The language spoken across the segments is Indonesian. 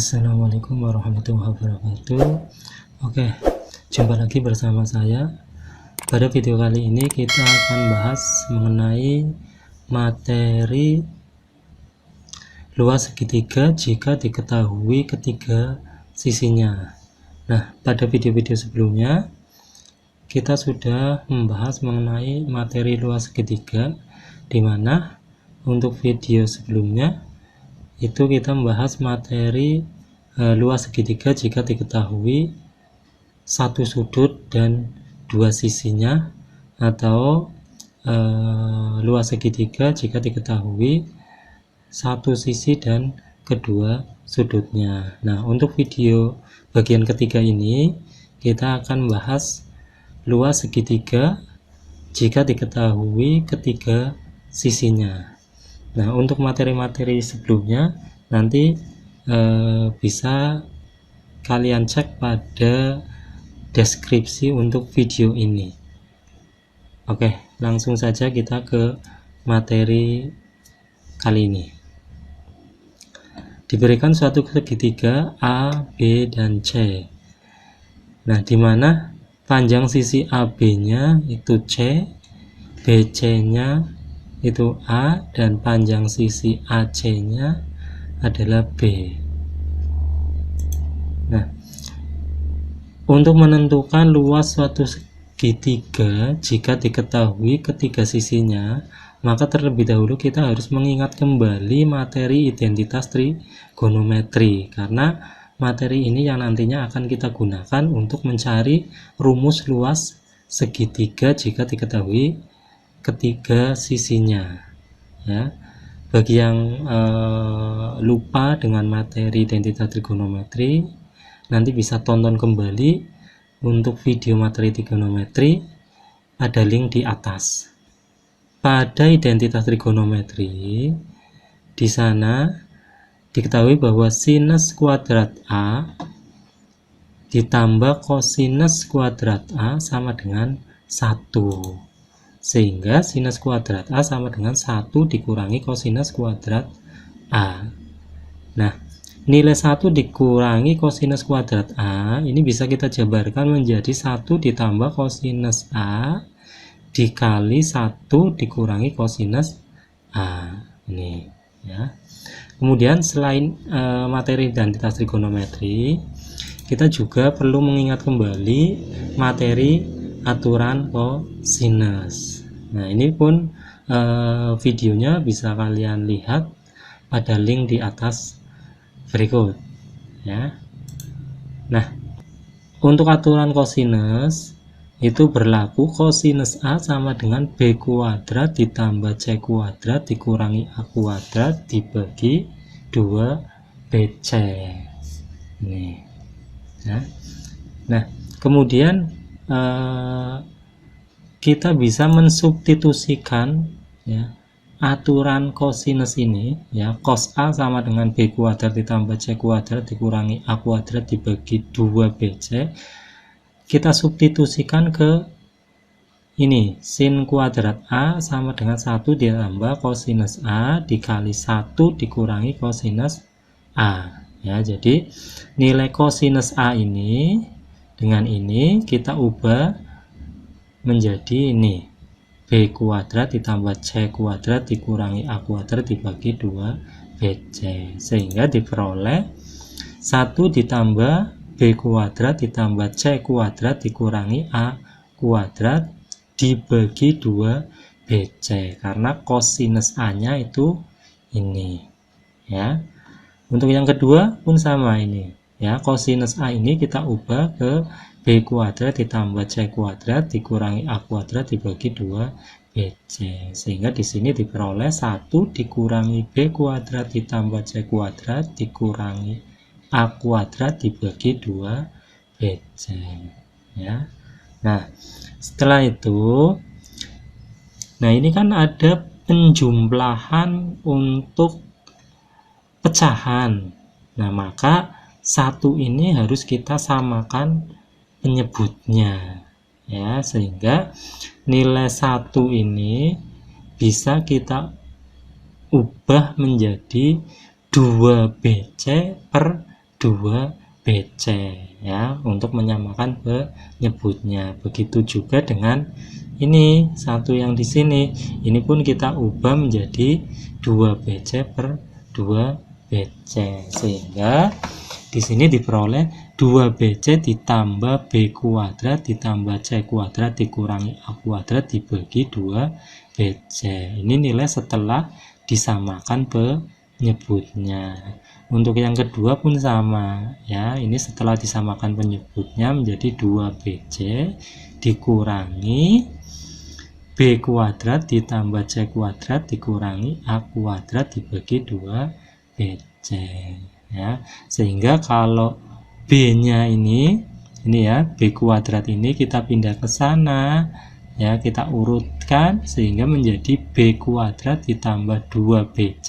Assalamualaikum warahmatullahi wabarakatuh. Oke, jumpa lagi bersama saya. Pada video kali ini kita akan bahas mengenai materi luas segitiga jika diketahui ketiga sisinya. Nah, pada video-video sebelumnya kita sudah membahas mengenai materi luas segitiga, di mana untuk video sebelumnya itu kita membahas materi luas segitiga jika diketahui satu sudut dan dua sisinya, atau luas segitiga jika diketahui satu sisi dan kedua sudutnya. Nah, untuk video bagian ketiga ini kita akan membahas luas segitiga jika diketahui ketiga sisinya. Nah, untuk materi-materi sebelumnya nanti bisa kalian cek pada deskripsi untuk video ini. Oke, langsung saja kita ke materi kali ini. Diberikan suatu segitiga A, B, dan C. Nah, di mana panjang sisi AB-nya itu C, BC-nya itu A, dan panjang sisi AC-nya adalah B. Nah, untuk menentukan luas suatu segitiga jika diketahui ketiga sisinya, maka terlebih dahulu kita harus mengingat kembali materi identitas trigonometri, karena materi ini yang nantinya akan kita gunakan untuk mencari rumus luas segitiga jika diketahui ketiga sisinya. Ya, bagi yang lupa dengan materi identitas trigonometri, nanti bisa tonton kembali untuk video materi trigonometri, ada link di atas. Pada identitas trigonometri, di sana diketahui bahwa sinus kuadrat A ditambah kosinus kuadrat A sama dengan 1. Sehingga sinus kuadrat A sama dengan 1 dikurangi kosinus kuadrat A. Nah, nilai 1 dikurangi kosinus kuadrat A ini bisa kita jabarkan menjadi 1 ditambah kosinus A dikali 1 dikurangi kosinus A. Ini ya. Kemudian selain materi identitas trigonometri, kita juga perlu mengingat kembali materi aturan kosinus. Nah, ini pun videonya bisa kalian lihat pada link di atas berikut ya. Nah, untuk aturan kosinus itu berlaku kosinus A sama dengan B kuadrat ditambah C kuadrat dikurangi A kuadrat dibagi 2 BC. Ini ya. Nah, kemudian kita bisa mensubstitusikan ya aturan kosinus ini ya, cos A sama dengan B kuadrat ditambah C kuadrat dikurangi A kuadrat dibagi 2 BC. Kita substitusikan ke ini, sin kuadrat A sama dengan 1 ditambah kosinus A dikali 1 dikurangi kosinus A ya. Jadi nilai kosinus A ini dengan ini kita ubah menjadi ini, B kuadrat ditambah C kuadrat dikurangi A kuadrat dibagi 2 BC, sehingga diperoleh 1 ditambah B kuadrat ditambah C kuadrat dikurangi A kuadrat dibagi 2 BC, karena kosinus A nya itu ini ya. Untuk yang kedua pun sama ini ya, kosinus A ini kita ubah ke B kuadrat ditambah C kuadrat dikurangi A kuadrat dibagi 2 BC, sehingga di sini diperoleh 1 dikurangi B kuadrat ditambah C kuadrat dikurangi A kuadrat dibagi 2 BC ya. Nah, setelah itu, nah ini kan ada penjumlahan untuk pecahan. Nah, maka 1 ini harus kita samakan penyebutnya ya, sehingga nilai 1 ini bisa kita ubah menjadi 2BC per 2BC ya, untuk menyamakan penyebutnya. Begitu juga dengan ini satu yang di sini, ini pun kita ubah menjadi 2BC per 2BC, sehingga di sini diperoleh 2BC ditambah B kuadrat ditambah C kuadrat dikurangi A kuadrat dibagi 2BC. Ini nilai setelah disamakan penyebutnya. Untuk yang kedua pun sama ya, ini setelah disamakan penyebutnya menjadi 2BC dikurangi B kuadrat ditambah C kuadrat dikurangi A kuadrat dibagi 2BC ya. Sehingga kalau B-nya ini ya, B kuadrat ini kita pindah ke sana ya, kita urutkan sehingga menjadi B kuadrat ditambah 2BC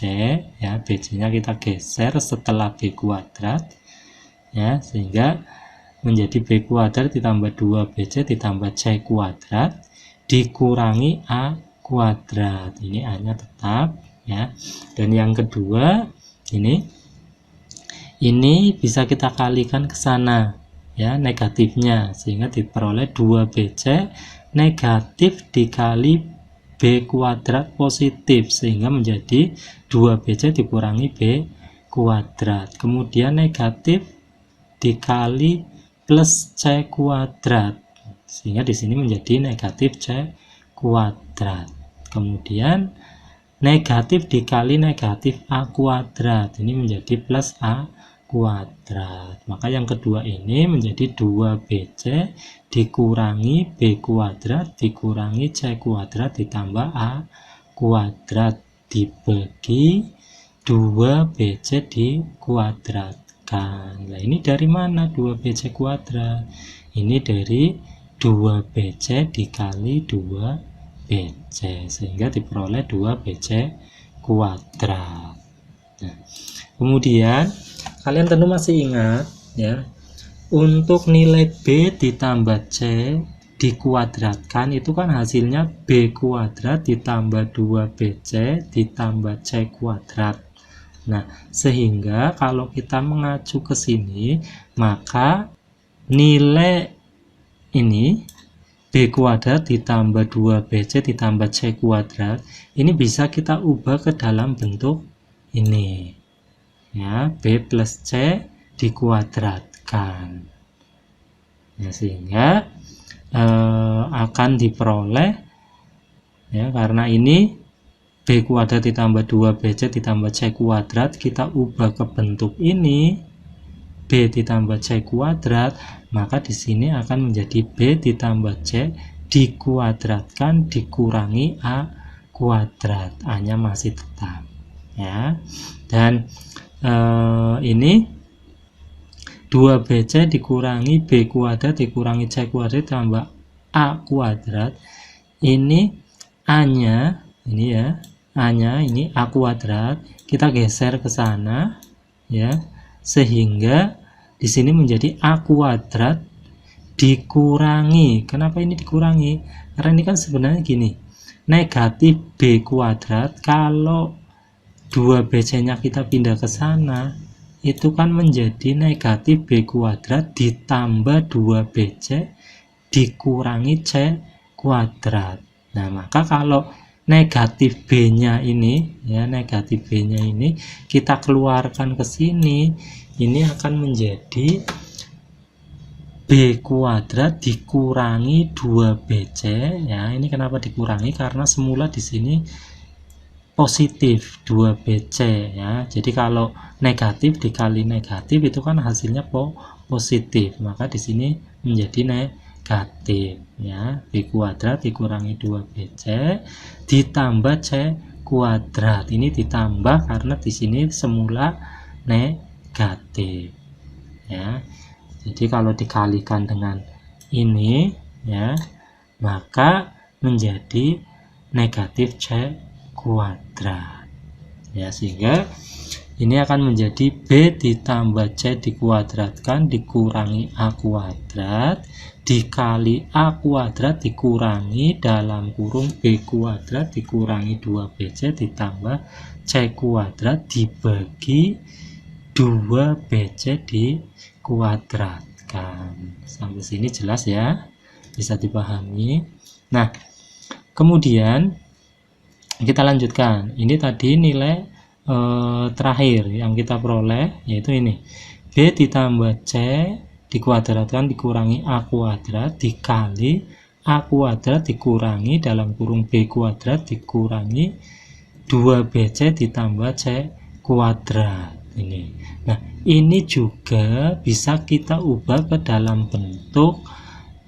ya, BC-nya kita geser setelah B kuadrat ya, sehingga menjadi B kuadrat ditambah 2BC ditambah C kuadrat dikurangi A kuadrat. Ini A-nya tetap ya. Dan yang kedua ini bisa kita kalikan ke sana ya, negatifnya, sehingga diperoleh 2BC negatif dikali B kuadrat positif, sehingga menjadi 2BC dikurangi B kuadrat. Kemudian negatif dikali plus C kuadrat, sehingga di sini menjadi negatif C kuadrat. Kemudian negatif dikali negatif A kuadrat, ini menjadi plus A kuadrat. Maka yang kedua ini menjadi 2BC dikurangi B kuadrat dikurangi C kuadrat ditambah A kuadrat dibagi 2BC dikuadratkan. Nah, ini dari mana 2BC kuadrat? Ini dari 2BC dikali 2BC, sehingga diperoleh 2BC kuadrat. Nah, kemudian kalian tentu masih ingat ya, untuk nilai B ditambah C dikuadratkan itu kan hasilnya B kuadrat ditambah 2BC ditambah C kuadrat. Nah, sehingga kalau kita mengacu ke sini, maka nilai ini B kuadrat ditambah 2BC ditambah C kuadrat ini bisa kita ubah ke dalam bentuk ini ya, B plus C dikuadratkan ya, sehingga akan diperoleh ya, karena ini B kuadrat ditambah 2BC ditambah C kuadrat kita ubah ke bentuk ini B ditambah C kuadrat, maka di sini akan menjadi B ditambah C dikuadratkan dikurangi A kuadrat, A-nya masih tetap ya. Dan ini 2BC dikurangi B kuadrat dikurangi C kuadrat tambah A kuadrat, ini A-nya ini ya, A-nya ini A kuadrat kita geser ke sana ya, sehingga di sini menjadi A kuadrat dikurangi. Kenapa ini dikurangi? Karena ini kan sebenarnya gini, negatif B kuadrat, kalau 2BC-nya kita pindah ke sana, itu kan menjadi negatif B kuadrat ditambah 2BC dikurangi C kuadrat. Nah, maka kalau negatif B-nya ini ya, negatif B-nya ini kita keluarkan ke sini, ini akan menjadi B kuadrat dikurangi 2BC ya. Ini kenapa dikurangi? Karena semula di sini positif 2BC ya. Jadi kalau negatif dikali negatif itu kan hasilnya positif, maka di sini menjadi negatif ya. B kuadrat dikurangi 2BC ditambah C kuadrat. Ini ditambah karena di sini semula negatif ya. Jadi kalau dikalikan dengan ini ya, maka menjadi negatif C kuadrat ya, sehingga ini akan menjadi B ditambah C dikuadratkan dikurangi A kuadrat dikali A kuadrat dikurangi dalam kurung B kuadrat dikurangi 2BC ditambah C kuadrat dibagi 2BC dikuadratkan. Sampai sini jelas ya, bisa dipahami. Nah, kemudian kita lanjutkan. Ini tadi nilai terakhir yang kita peroleh, yaitu ini B ditambah C dikuadratkan dikurangi A kuadrat dikali A kuadrat dikurangi dalam kurung B kuadrat dikurangi 2BC ditambah C kuadrat. Ini. Nah, ini juga bisa kita ubah ke dalam bentuk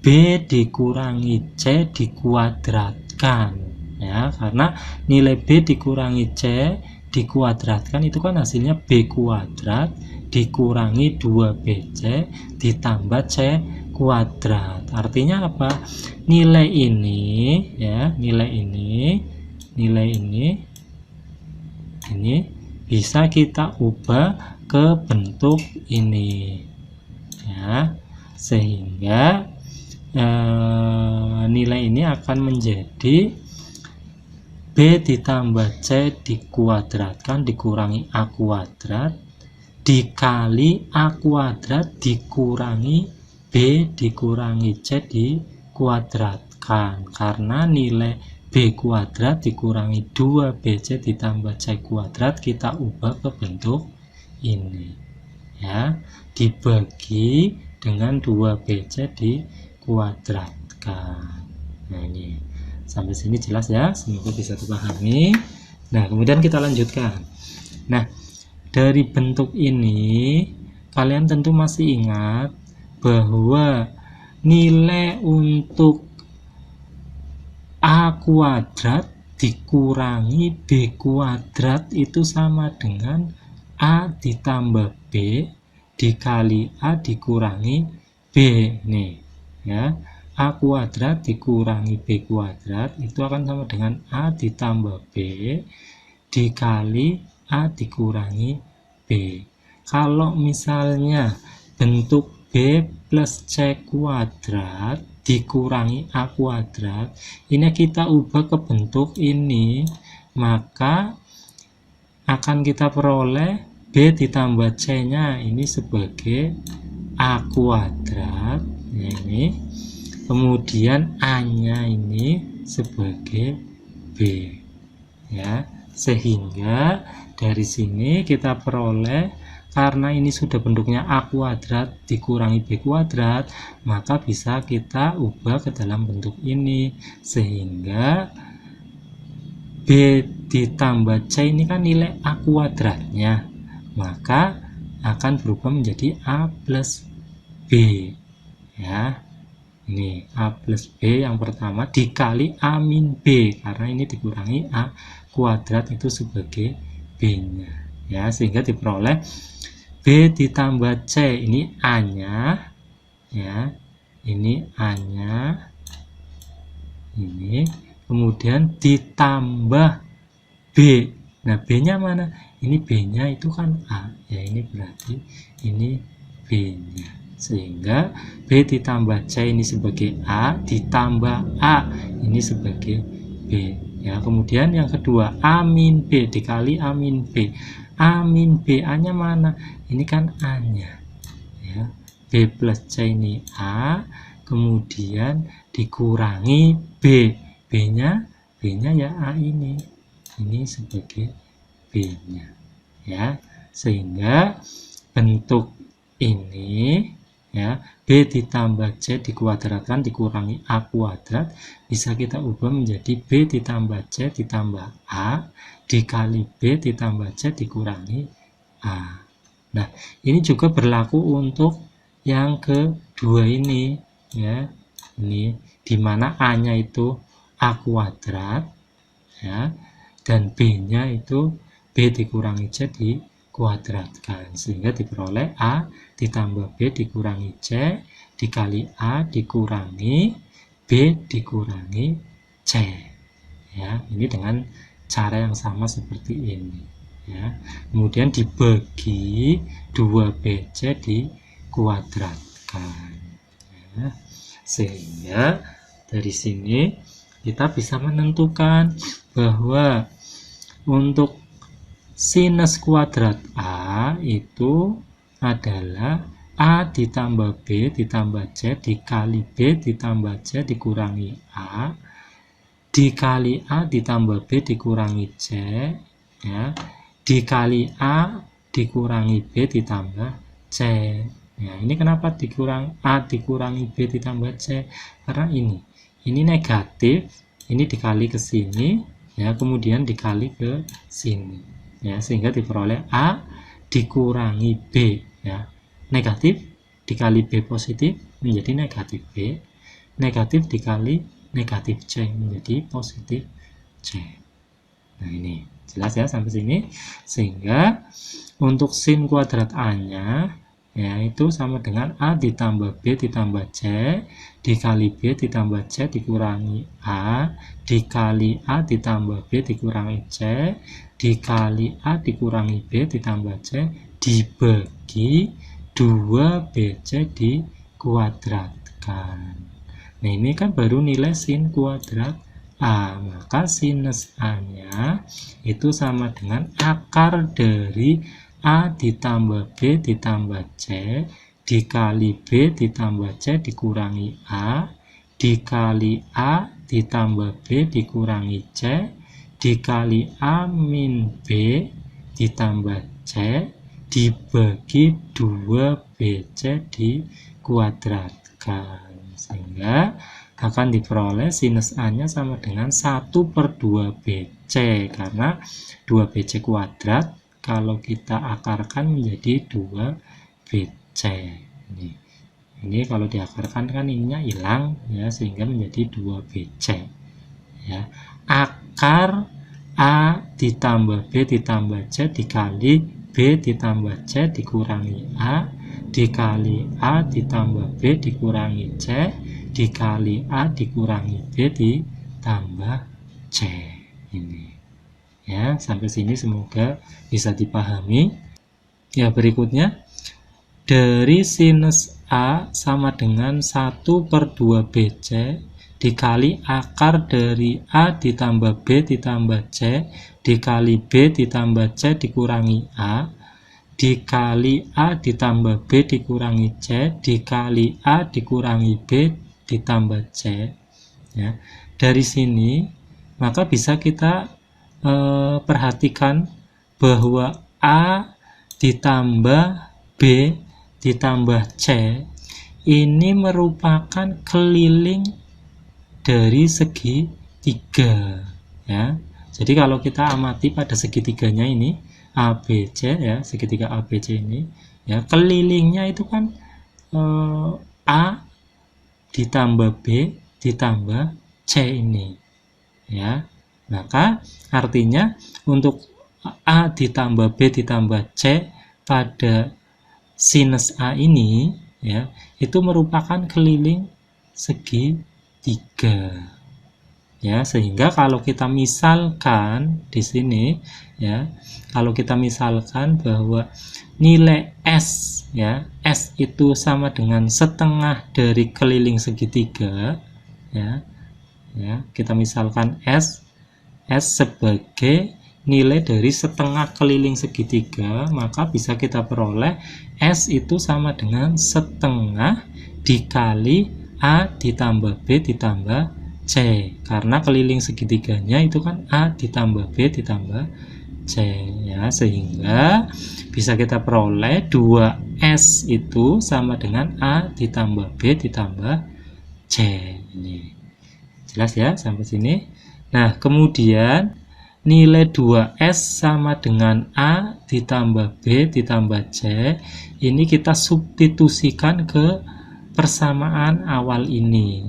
B dikurangi C dikuadratkan, ya, karena nilai B dikurangi C dikuadratkan itu kan hasilnya B kuadrat dikurangi 2BC ditambah C kuadrat. Artinya apa? Nilai ini, ya, nilai ini bisa kita ubah ke bentuk ini, ya, sehingga nilai ini akan menjadi B ditambah C dikuadratkan dikurangi A kuadrat dikali A kuadrat dikurangi B dikurangi C dikuadratkan, karena nilai B kuadrat dikurangi 2BC ditambah C kuadrat kita ubah ke bentuk ini, ya, dibagi dengan 2BC dikuadratkan. Nah, ini sampai sini jelas ya, semoga bisa dipahami. Nah, kemudian kita lanjutkan. Nah, dari bentuk ini kalian tentu masih ingat bahwa nilai untuk A kuadrat dikurangi B kuadrat itu sama dengan A ditambah B dikali A dikurangi B. Nih, ya, A kuadrat dikurangi B kuadrat itu akan sama dengan A ditambah B dikali A dikurangi B. Kalau misalnya bentuk B plus C kuadrat dikurangi A kuadrat, ini kita ubah ke bentuk ini, maka akan kita peroleh B ditambah C nya ini sebagai A kuadrat, ini, kemudian A nya ini sebagai B, ya, sehingga dari sini kita peroleh, karena ini sudah bentuknya A kuadrat dikurangi B kuadrat, maka bisa kita ubah ke dalam bentuk ini, sehingga B ditambah C ini kan nilai A kuadratnya, maka akan berubah menjadi A plus B, ya. Ini A plus B yang pertama dikali A min B, karena ini dikurangi A kuadrat itu sebagai B nya, ya, sehingga diperoleh B ditambah C, ini A nya, ya, ini A nya, ini, kemudian ditambah B. Nah, B nya mana? Ini B nya itu kan A, ya, ini berarti ini B nya, sehingga B ditambah C ini sebagai A ditambah A ini sebagai B, ya. Kemudian yang kedua A min B dikali A min B, A min B, A nya mana? Ini kan A nya, ya. B plus C ini A, kemudian dikurangi B, B nya ya A ini sebagai B nya, ya, sehingga bentuk ini, ya, B ditambah C dikuadratkan dikurangi A kuadrat bisa kita ubah menjadi B ditambah C ditambah A dikali B ditambah C dikurangi A. Nah, ini juga berlaku untuk yang kedua ini, ya, ini dimana A nya itu A kuadrat, ya, dan B nya itu B dikurangi C dikuadratkan, sehingga diperoleh A ditambah B dikurangi C dikali A dikurangi B dikurangi C, ya, ini dengan cara yang sama seperti ini, ya. Kemudian dibagi 2BC dikuadratkan, ya, sehingga dari sini kita bisa menentukan bahwa untuk sinus kuadrat A itu adalah A ditambah B ditambah C dikali B ditambah C dikurangi A dikali A ditambah B dikurangi C, ya, dikali A dikurangi B ditambah C. Ya, ini kenapa dikurang A dikurangi B ditambah C? Karena ini negatif, ini dikali ke sini, ya, kemudian dikali ke sini, ya, sehingga diperoleh A dikurangi B, ya, negatif dikali B positif menjadi negatif B, negatif dikali negatif C menjadi positif C. Nah, ini jelas ya sampai sini. Sehingga untuk sin kuadrat A-nya yaitu sama dengan A ditambah B ditambah C dikali B ditambah C dikurangi A dikali A ditambah B dikurangi C dikali A dikurangi B ditambah C dibagi 2BC dikuadratkan. Nah, ini kan baru nilai sin kuadrat A, maka sinus A-nya itu sama dengan akar dari A ditambah B ditambah C dikali B ditambah C dikurangi A dikali A ditambah B dikurangi C dikali A min B ditambah C dibagi 2BC dikuadratkan, sehingga akan diperoleh sinus A-nya sama dengan 1/2BC, karena 2BC kuadrat kalau kita akarkan menjadi 2BC. Ini kalau diakarkan kan ininya hilang, ya, sehingga menjadi 2BC, ya. Akar A ditambah B ditambah C dikali B ditambah C dikurangi A dikali A ditambah B dikurangi C dikali A dikurangi B ditambah C. Ini, ya, sampai sini semoga bisa dipahami. Ya, berikutnya dari sinus A sama dengan 1/2BC dikali akar dari A ditambah B ditambah C dikali B ditambah C dikurangi A dikali A ditambah B dikurangi C dikali A dikurangi B ditambah C, ya. Dari sini maka bisa kita perhatikan bahwa A ditambah B ditambah C ini merupakan keliling dari segitiga, ya. Jadi kalau kita amati pada segitiganya ini ABC, ya, segitiga ABC ini, ya, kelilingnya itu kan A ditambah B ditambah C ini, ya. Maka artinya untuk A ditambah B ditambah C pada sinus A ini, ya, itu merupakan keliling segitiga, ya, sehingga kalau kita misalkan di sini, ya, kalau kita misalkan bahwa nilai S, ya, S itu sama dengan setengah dari keliling segitiga, ya, kita misalkan S sebagai nilai dari setengah keliling segitiga, maka bisa kita peroleh S itu sama dengan setengah dikali A ditambah B ditambah C, karena keliling segitiganya itu kan A ditambah B ditambah C, ya, sehingga bisa kita peroleh 2S itu sama dengan A ditambah B ditambah C. Ini jelas ya sampai sini. Nah, kemudian nilai 2S sama dengan A ditambah B ditambah C ini kita substitusikan ke persamaan awal ini,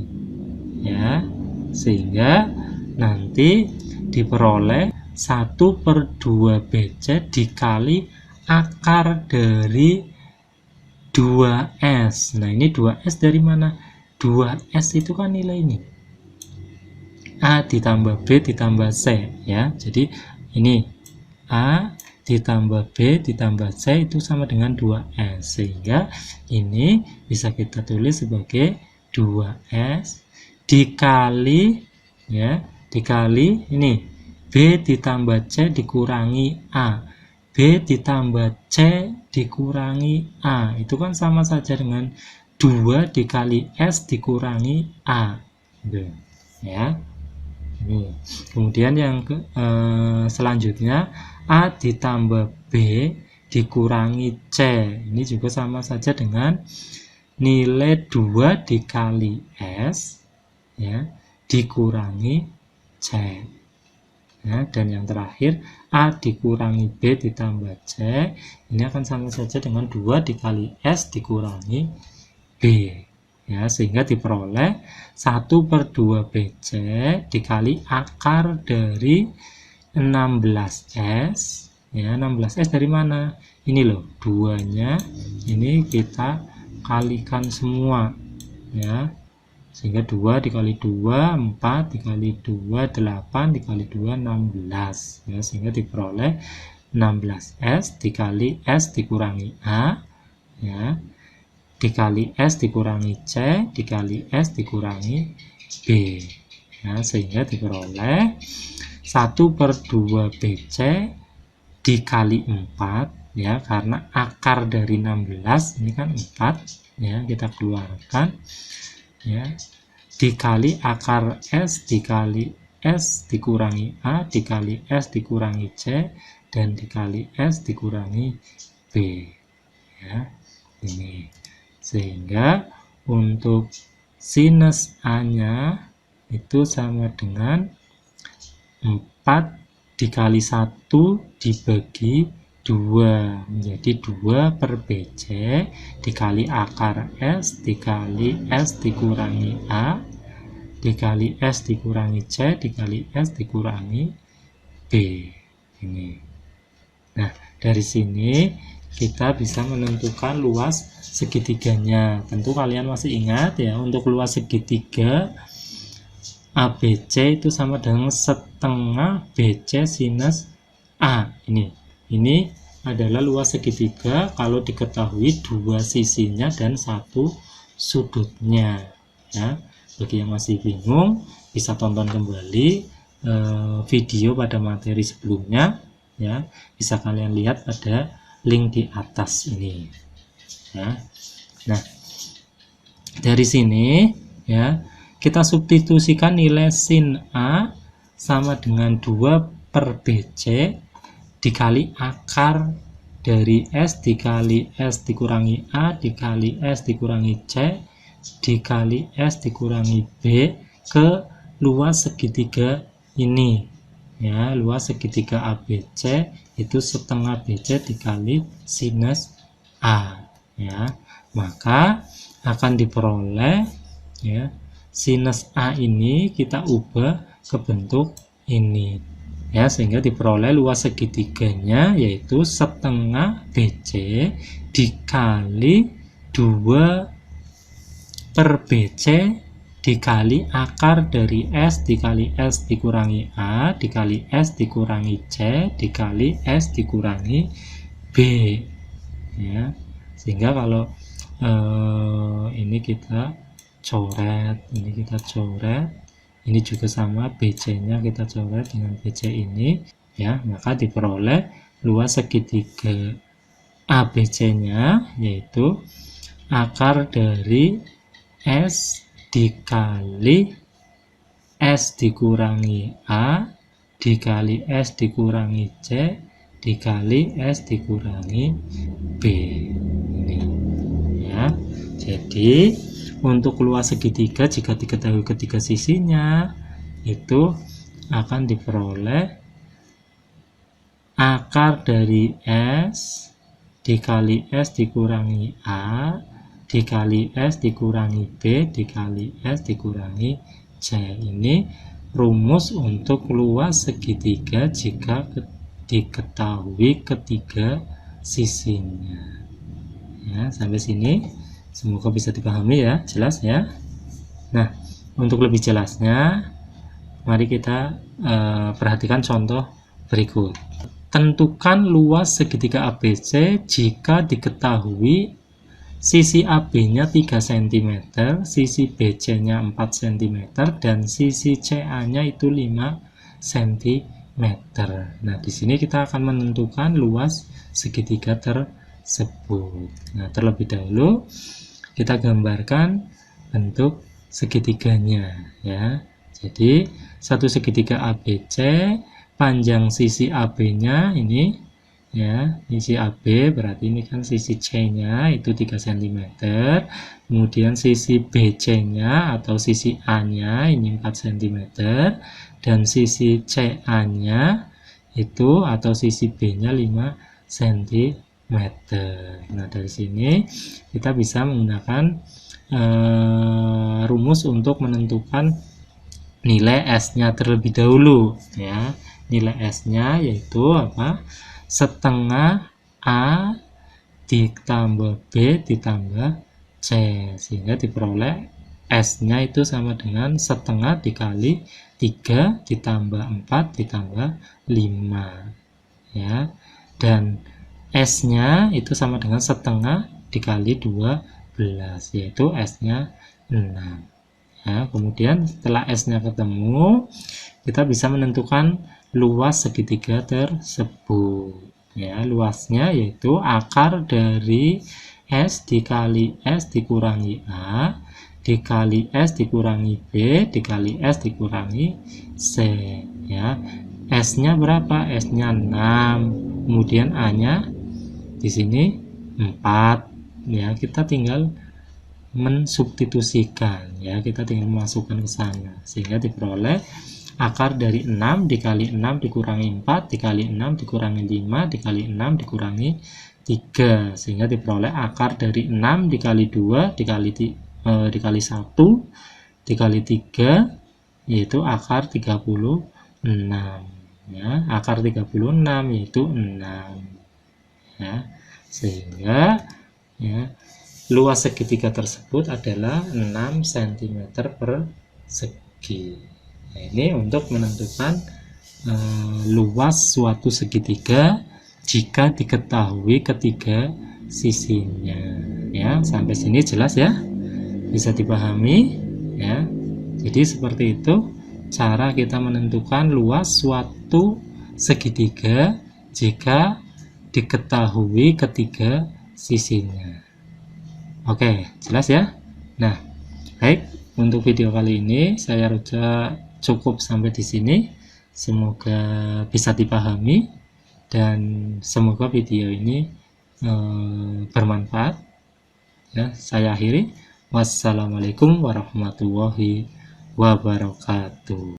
ya, sehingga nanti diperoleh 1/2BC dikali akar dari 2S. Nah, ini 2S dari mana? 2S itu kan nilai ini A ditambah B ditambah C, ya. Jadi ini A ditambah B ditambah C itu sama dengan 2S, sehingga ini bisa kita tulis sebagai 2S dikali, ya, dikali ini B ditambah C dikurangi A. ditambah C dikurangi A. Itu kan sama saja dengan 2 dikali S dikurangi A. Gitu. Ya. Kemudian yang selanjutnya A ditambah B dikurangi C. Ini juga sama saja dengan nilai 2 dikali S ya, dikurangi C. Ya, dan yang terakhir A dikurangi B ditambah C. Ini akan sama saja dengan 2 dikali S dikurangi B. Ya, sehingga diperoleh 1/2 BC dikali akar dari 16S. Ya, 16S dari mana? Ini loh, 2-nya ini kita kalikan semua. Ya, sehingga 2 dikali 2, 4 dikali 2, 8 dikali 2, 16. Ya, sehingga diperoleh 16S dikali S dikurangi A. Ya, dikali S dikurangi C dikali S dikurangi B. Ya, sehingga diperoleh 1/2 BC dikali 4 ya, karena akar dari 16 ini kan 4 ya, kita keluarkan ya, dikali akar S dikali S dikurangi A dikali S dikurangi C dan dikali S dikurangi B. Ya, ini. Sehingga untuk sinus A-nya itu sama dengan 4 dikali 1 dibagi 2 menjadi 2/BC dikali akar S dikali S dikurangi A dikali S dikurangi C dikali S dikurangi B. Ini. Nah, dari sini kita bisa menentukan luas segitiganya. Tentu kalian masih ingat ya, untuk luas segitiga ABC itu sama dengan setengah BC sinus A. Ini adalah luas segitiga kalau diketahui 2 sisinya dan 1 sudutnya. Ya, bagi yang masih bingung bisa tonton kembali video pada materi sebelumnya. Ya, bisa kalian lihat pada link di atas ini. Ya. Nah, dari sini ya, kita substitusikan nilai sin A sama dengan 2/BC dikali akar dari S dikali S dikurangi A dikali S dikurangi C dikali S dikurangi B ke luas segitiga ini. Ya, luas segitiga ABC itu setengah BC dikali sinus A. Ya, maka akan diperoleh ya, sinus A ini kita ubah ke bentuk ini ya, sehingga diperoleh luas segitiganya yaitu setengah BC dikali 2/BC dikali akar dari S dikali S dikurangi A dikali S dikurangi C dikali S dikurangi B. Ya, sehingga kalau ini kita coret, ini juga sama, BC nya kita coret dengan BC ini ya, maka diperoleh luas segitiga ABC nya yaitu akar dari S dikali S dikurangi A dikali S dikurangi C dikali S dikurangi B. Ini ya, jadi untuk luas segitiga jika diketahui ketiga sisinya itu akan diperoleh akar dari S dikali S dikurangi A dikali S dikurangi B dikali S dikurangi C. Ini rumus untuk luas segitiga jika diketahui ketiga sisinya. Ya, sampai sini semoga bisa dipahami ya, jelas ya. Nah, untuk lebih jelasnya mari kita perhatikan contoh berikut. Tentukan luas segitiga ABC jika diketahui sisi AB-nya 3 cm, sisi BC-nya 4 cm, dan sisi CA-nya itu 5 cm. meter. Nah, di sini kita akan menentukan luas segitiga tersebut. Nah, terlebih dahulu kita gambarkan bentuk segitiganya ya. Jadi satu segitiga ABC, panjang sisi AB-nya ini ya, sisi AB berarti ini kan sisi C-nya itu 3 cm. Kemudian sisi BC-nya atau sisi A-nya ini 4 cm dan sisi CA-nya itu atau sisi B-nya 5 cm. Nah, dari sini kita bisa menggunakan rumus untuk menentukan nilai S-nya terlebih dahulu ya. Nilai S-nya yaitu apa? Setengah A ditambah B ditambah C, sehingga diperoleh S-nya itu sama dengan setengah dikali 3 ditambah 4 ditambah 5 ya. Dan S-nya itu sama dengan setengah dikali 12, yaitu S-nya 6 ya. Kemudian setelah S-nya ketemu, kita bisa menentukan luas segitiga tersebut ya. Luasnya yaitu akar dari S dikali S dikurangi A dikali S dikurangi B dikali S dikurangi C ya. S-nya berapa? S-nya 6, kemudian A-nya di sini 4 ya. Kita tinggal mensubstitusikan ya, kita tinggal memasukkan ke sana sehingga diperoleh akar dari 6 dikali 6 dikurangi 4 dikali 6 dikurangi 5 dikali 6 dikurangi 3, sehingga diperoleh akar dari 6 dikali 2 dikali 1 dikali 3 yaitu akar 36 ya. Akar 36 yaitu 6 ya, sehingga ya luas segitiga tersebut adalah 6 cm persegi. Nah, ini untuk menentukan luas suatu segitiga jika diketahui ketiga sisinya ya. Sampai sini jelas ya, bisa dipahami ya. Jadi seperti itu cara kita menentukan luas suatu segitiga jika diketahui ketiga sisinya. Oke, jelas ya? Nah, baik, untuk video kali ini saya rasa cukup sampai di sini. Semoga bisa dipahami dan semoga video ini bermanfaat. Ya, saya akhiri. Wassalamualaikum warahmatullahi wabarakatuh.